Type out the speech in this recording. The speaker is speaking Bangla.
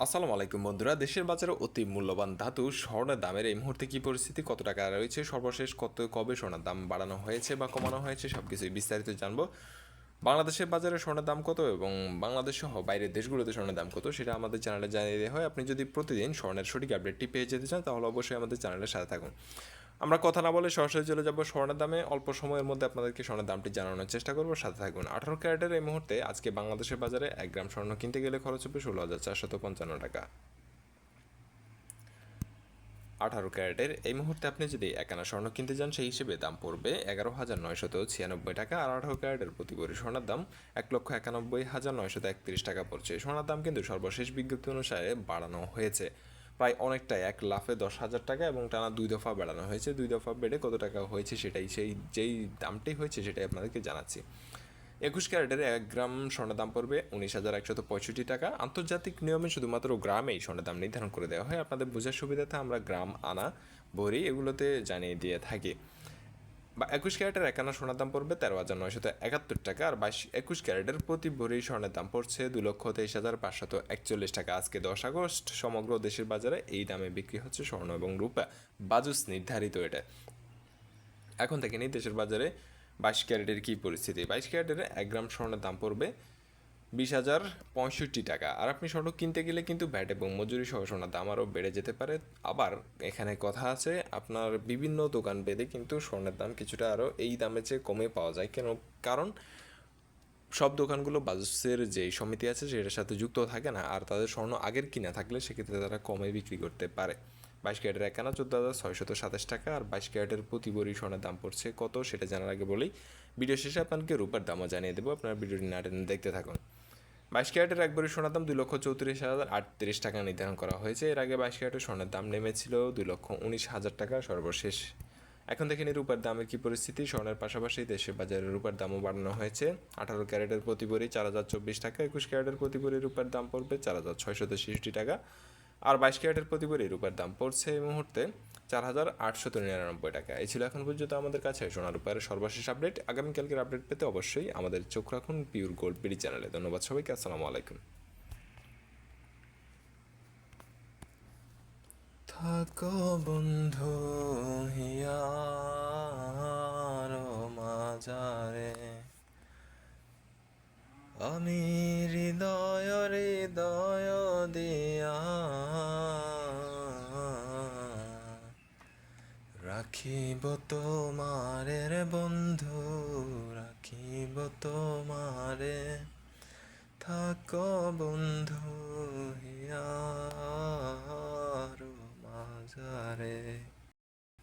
আসসালামু আলাইকুম বন্ধুরা। দেশের বাজারে অতি মূল্যবান ধাতু স্বর্ণের দামের এই মুহূর্তে কি পরিস্থিতি, কত টাকা রয়েছে, সর্বশেষ কবে স্বর্ণের দাম বাড়ানো হয়েছে বা কমানো হয়েছে, সবকিছুই বিস্তারিত জানবো। বাংলাদেশের বাজারে স্বর্ণের দাম কত এবং বাংলাদেশ সহ বাইরের দেশগুলোতে স্বর্ণের দাম কত সেটা আমাদের চ্যানেলে জানিয়ে দেওয়া হয়। আপনি যদি প্রতিদিন স্বর্ণের সঠিক আপডেটটি পেয়ে যেতে চান তাহলে অবশ্যই আমাদের চ্যানেলের সাথে থাকুন। আমরা কথা না বলে সরাসরি চলে যাব স্বর্ণের দামে। অল্প সময়ের মধ্যে আপনাদেরকে স্বর্ণের দামটি জানানোর চেষ্টা করবো, সাথে থাকুন। 18 ক্যারেটের এই মুহূর্তে আজকে বাংলাদেশের বাজারে 1 গ্রাম স্বর্ণ কিনতে গেলে খরচ হবে 16,455 টাকা। 18 ক্যারেটের এই মুহূর্তে আপনি যদি 1 আনা স্বর্ণ কিনতে যান সেই হিসেবে দাম পড়বে 11,996 টাকা। আর 18 ক্যারেটের প্রতি ভরি স্বর্ণের দাম 1,91,931 টাকা পড়ছে। স্বর্ণের দাম কিন্তু সর্বশেষ বিজ্ঞপ্তি অনুসারে বাড়ানো হয়েছে প্রায় অনেকটাই, 1 লাফে 10,000 টাকা এবং টানা 2 দফা বাড়ানো হয়েছে। 2 দফা বেড়ে কত টাকা হয়েছে সেটাই, যেই দামটি হয়েছে সেটাই আপনাদেরকে জানাচ্ছি। 21 ক্যারেটের 1 গ্রাম স্বর্ণের দাম পড়বে 19,165 টাকা। আন্তর্জাতিক নিয়মে শুধুমাত্র গ্রামেই স্বর্ণের দাম নির্ধারণ করে দেওয়া হয়। আপনাদের বোঝার সুবিধাতে আমরা গ্রাম, আনা, ভরি এগুলোতে জানিয়ে দিয়ে থাকি। 21 ক্যারেটের 1 আনা স্বর্ণের দাম পড়বে 13,971 টাকা। আর 21 ক্যারেটের প্রতি ভরি স্বর্ণের দাম পড়ছে 2,23,541 টাকা। আজকে 10 আগস্ট সমগ্র দেশের বাজারে এই দামে বিক্রি হচ্ছে স্বর্ণ এবং রূপা। বাজুস নির্ধারিত এটা। এখন থেকে নিই দেশের বাজারে 22 ক্যারেটের কী পরিস্থিতি। 22 ক্যারেটের 1 গ্রাম স্বর্ণের দাম পড়বে 20,065 টাকা। আর আপনি স্বর্ণ কিনতে গেলে কিন্তু ভ্যাট এবং মজুরি সহ স্বর্ণের দাম আরও বেড়ে যেতে পারে। আবার এখানে কথা আছে, আপনার বিভিন্ন দোকান ভেদে কিন্তু স্বর্ণের দাম কিছুটা আরও এই দামের চেয়ে কমে পাওয়া যায়। কারণ সব দোকানগুলো বাজাজের যেই সমিতি আছে সেটার সাথে যুক্ত থাকে না, আর তাদের স্বর্ণ আগের কিনা থাকলে সেক্ষেত্রে তারা কমে বিক্রি করতে পারে। 22 ক্যারেটের 1 আনা 14,627 টাকা। আর 22 ক্যারেটের প্রতি ভরি স্বর্ণের দাম পড়ছে কত সেটা জানার আগে বলি, ভিডিও শেষে আপনাকে রূপার দামও জানিয়ে দেবো, আপনার ভিডিওটি না টেনে দেখতে থাকুন। 22 ক্যারেটের 1 ভরি সোনার দাম 2,34,038 টাকা নির্ধারণ করা হয়েছে। এর আগে 22 ক্যারেটের স্বর্ণের দাম নেমেছিল 2,19,000 টাকা সর্বশেষ। এখন দেখে নিই রূপার দামের কী পরিস্থিতি। স্বর্ণের পাশাপাশি দেশের বাজারে রূপার দামও বাড়ানো হয়েছে। 18 ক্যারেটের প্রতি ভরি 4,024 টাকা। 21 ক্যারেটের প্রতি ভরি রূপার দাম পড়বে 4,663 টাকা। আর 22 ক্যারেটের প্রতি ভরি রূপার দাম পড়ছে এই মুহূর্তে 4,899 টাকা। এই ছিল এখন পর্যন্ত আমাদের কাছে সোনা রূপার সর্বশেষ আপডেট। আগামীকালকের আপডেট পেতে অবশ্যই আমাদের চোখ রাখুন পিওর গোল্ড বিডি চ্যানেলে। ধন্যবাদ সবাইকে, আসসালামু আলাইকুম। থাকো বন্ধু হিয়ার মাঝারে, আমি হৃদয় হৃদয় দিয়া রাখিব তোমারে রে বন্ধু, রাখিব তোমারে। থাকো বন্ধু হিয়ার মাঝারে।